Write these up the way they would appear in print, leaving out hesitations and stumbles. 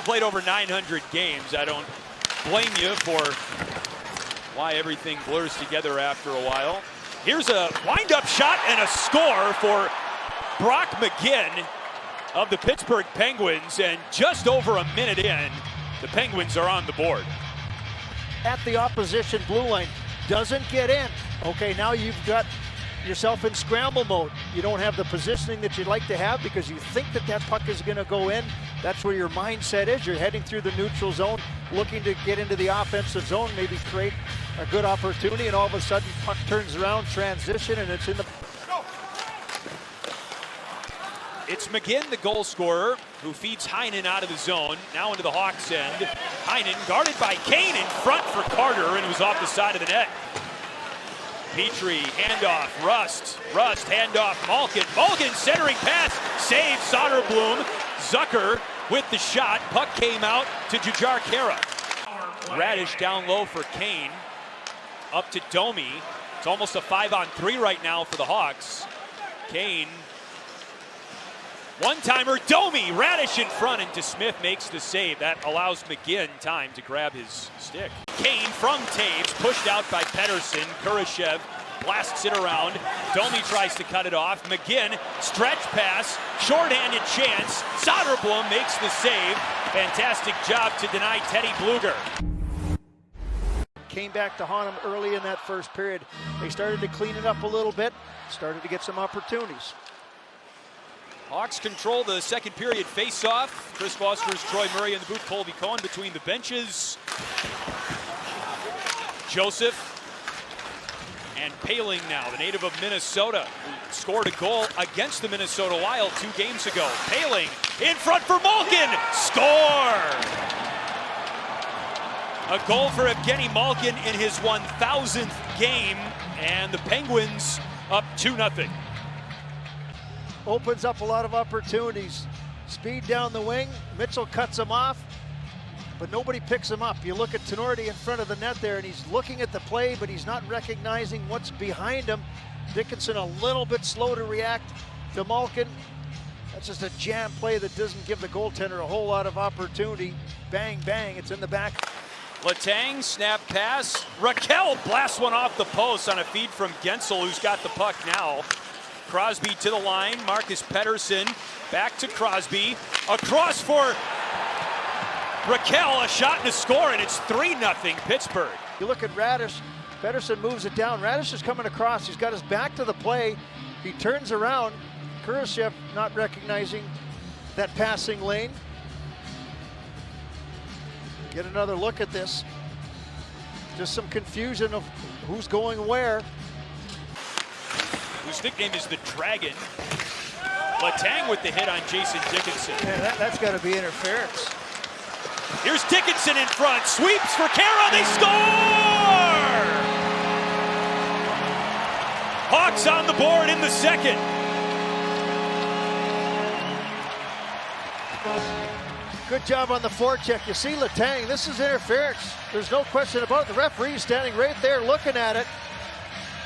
played over 900 games. I don't blame you for why everything blurs together after a while. Here's a wind-up shot and a score for Brock McGinn of the Pittsburgh Penguins, and just over a minute in, the Penguins are on the board. At the opposition blue line, doesn't get in. Okay, now you've got yourself in scramble mode. You don't have the positioning that you'd like to have because you think that that puck is going to go in. That's where your mindset is. You're heading through the neutral zone, looking to get into the offensive zone, maybe create a good opportunity, and all of a sudden puck turns around, transition, and it's in the... It's McGinn, the goal scorer, who feeds Heinen out of the zone, now into the Hawks' end. Heinen guarded by Kane in front for Carter, and it was off the side of the net. Petrie, handoff, Rust, handoff, Malkin centering pass, saves Soderblom. Zucker with the shot, puck came out to Jujhar Khaira. Radish down low for Kane, up to Domi. It's almost a 5-on-3 right now for the Hawks. Kane, one-timer, Domi, Radish in front, and DeSmith makes the save. That allows McGinn time to grab his stick. Kane from Taves, pushed out by Pettersson. Kurashev blasts it around. Domi tries to cut it off. McGinn, stretch pass, shorthanded chance. Soderblom makes the save. Fantastic job to deny Teddy Bluger. Came back to haunt him early in that first period. They started to clean it up a little bit, started to get some opportunities. Hawks control the second period face-off. Chris Foster's Troy Murray in the booth, Colby Cohen between the benches. Joseph and Paling now, the native of Minnesota, who scored a goal against the Minnesota Wild 2 games ago. Paling in front for Malkin, score! A goal for Evgeni Malkin in his 1,000th game, and the Penguins up 2-0. Opens up a lot of opportunities. Speed down the wing, Mitchell cuts him off, but nobody picks him up. You look at Tenorti in front of the net there, and he's looking at the play, but he's not recognizing what's behind him. Dickinson a little bit slow to react to Malkin. That's just a jam play that doesn't give the goaltender a whole lot of opportunity. Bang, bang, it's in the back. Letang, snap pass. Raquel blasts one off the post on a feed from Gensel, who's got the puck now. Crosby to the line, Marcus Pettersson back to Crosby, across for Raquel, a shot and a score, and it's 3-0 Pittsburgh. You look at Radish, Pettersson moves it down. Radish is coming across, he's got his back to the play, he turns around, Kurashev not recognizing that passing lane. Get another look at this. Just some confusion of who's going where. Whose nickname is the Dragon. Letang with the hit on Jason Dickinson. Man, that's got to be interference. Here's Dickinson in front, sweeps for Khaira, they score! Hawks on the board in the second. Good job on the forecheck. You see Letang, this is interference. There's no question about it. The referee standing right there looking at it.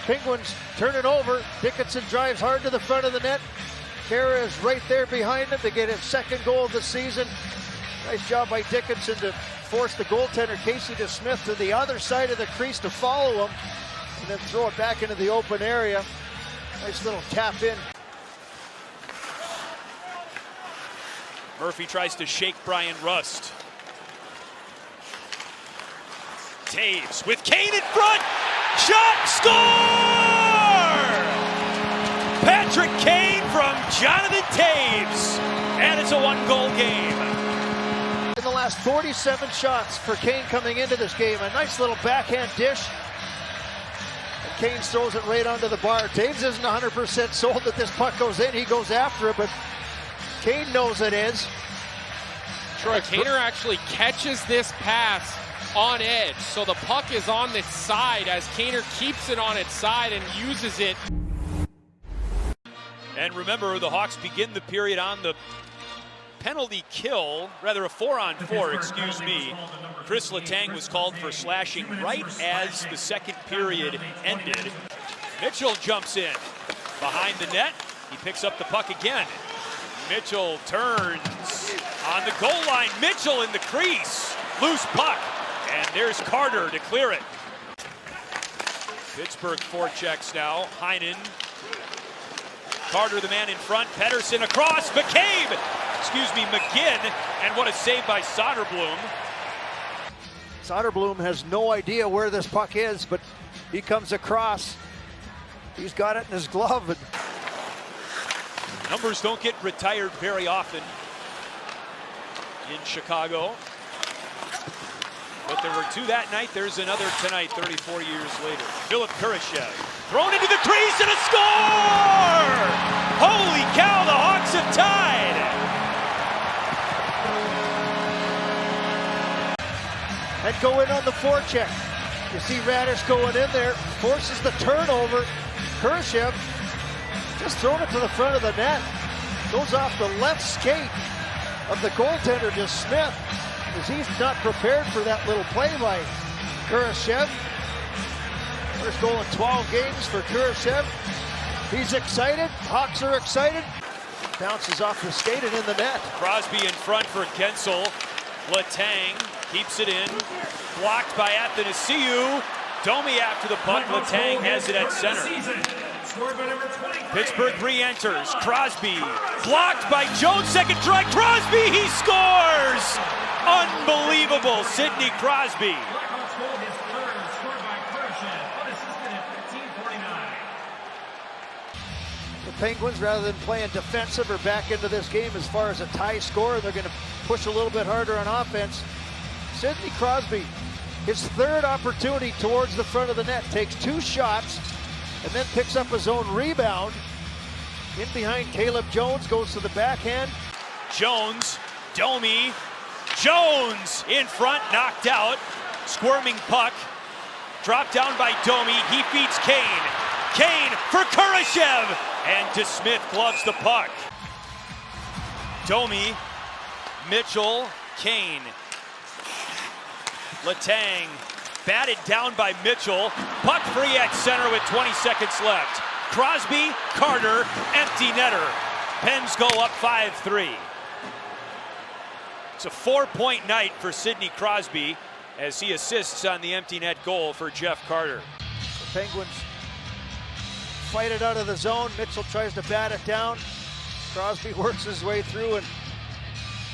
Penguins turn it over. Dickinson drives hard to the front of the net. Khaira is right there behind him to get his second goal of the season. Nice job by Dickinson to force the goaltender Casey DeSmith to the other side of the crease to follow him and then throw it back into the open area. Nice little tap in. Murphy tries to shake Brian Rust. Taves with Kane in front. Shot, score! Patrick Kane from Jonathan Taves, and it's a 1-goal game. In the last 47 shots for Kane coming into this game, a nice little backhand dish. And Kane throws it right onto the bar. Taves isn't 100% sold that this puck goes in. He goes after it, but Kane knows it is. Troy Kaner actually catches this pass on edge, so the puck is on its side as Kaner keeps it on its side and uses it. And remember, the Hawks begin the period on the penalty kill, rather a 4-on-4, excuse me. Chris Letang was called for slashing right as the second period ended. Mitchell jumps in behind the net. He picks up the puck again. Mitchell turns on the goal line. Mitchell in the crease. Loose puck. And there's Carter to clear it. Pittsburgh forechecks now. Heinen. Carter the man in front. Pettersson across. McGinn. And what a save by Soderblom. Soderblom has no idea where this puck is, but he comes across. He's got it in his glove. And numbers don't get retired very often in Chicago. But there were two that night. There's another tonight, 34 years later. Philip Kurashev thrown into the crease and a score! Holy cow, the Hawks have tied! And go in on the forecheck. You see Radish going in there, forces the turnover. Kurashev just throwing it to the front of the net. Goes off the left skate of the goaltender to Smith, as he's not prepared for that little play by Kurashev. First goal in 12 games for Kurashev. He's excited. Hawks are excited. Bounces off the skate and in the net. Crosby in front for Gensel. Letang keeps it in. Blocked by Athanasiou. Domi after the puck. Letang has it at center. Pittsburgh re-enters. Crosby blocked by Jones. Second try. Crosby, he scores! Unbelievable, Sidney Crosby. The Penguins, rather than playing defensive, are back into this game as far as a tie score. They're going to push a little bit harder on offense. Sidney Crosby, his third opportunity towards the front of the net, takes two shots and then picks up his own rebound. In behind Caleb Jones, goes to the backhand. Jones, Domi, Jones in front, knocked out. Squirming puck, dropped down by Domi. He feeds Kane. Kane for Kurashev, and DeSmith gloves the puck. Domi, Mitchell, Kane. Letang batted down by Mitchell. Puck free at center with 20 seconds left. Crosby, Carter, empty netter. Pens go up 5-3. It's a 4-point night for Sidney Crosby as he assists on the empty net goal for Jeff Carter. The Penguins fight it out of the zone. Mitchell tries to bat it down. Crosby works his way through and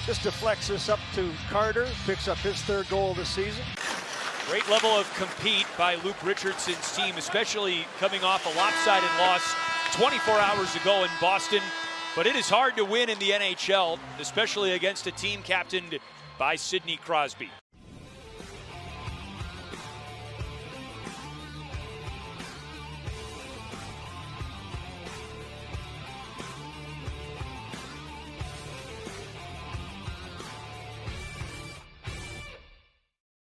just deflects this up to Carter. Picks up his third goal of the season. Great level of compete by Luke Richardson's team, especially coming off a lopsided loss 24 hours ago in Boston. But it is hard to win in the NHL, especially against a team captained by Sidney Crosby.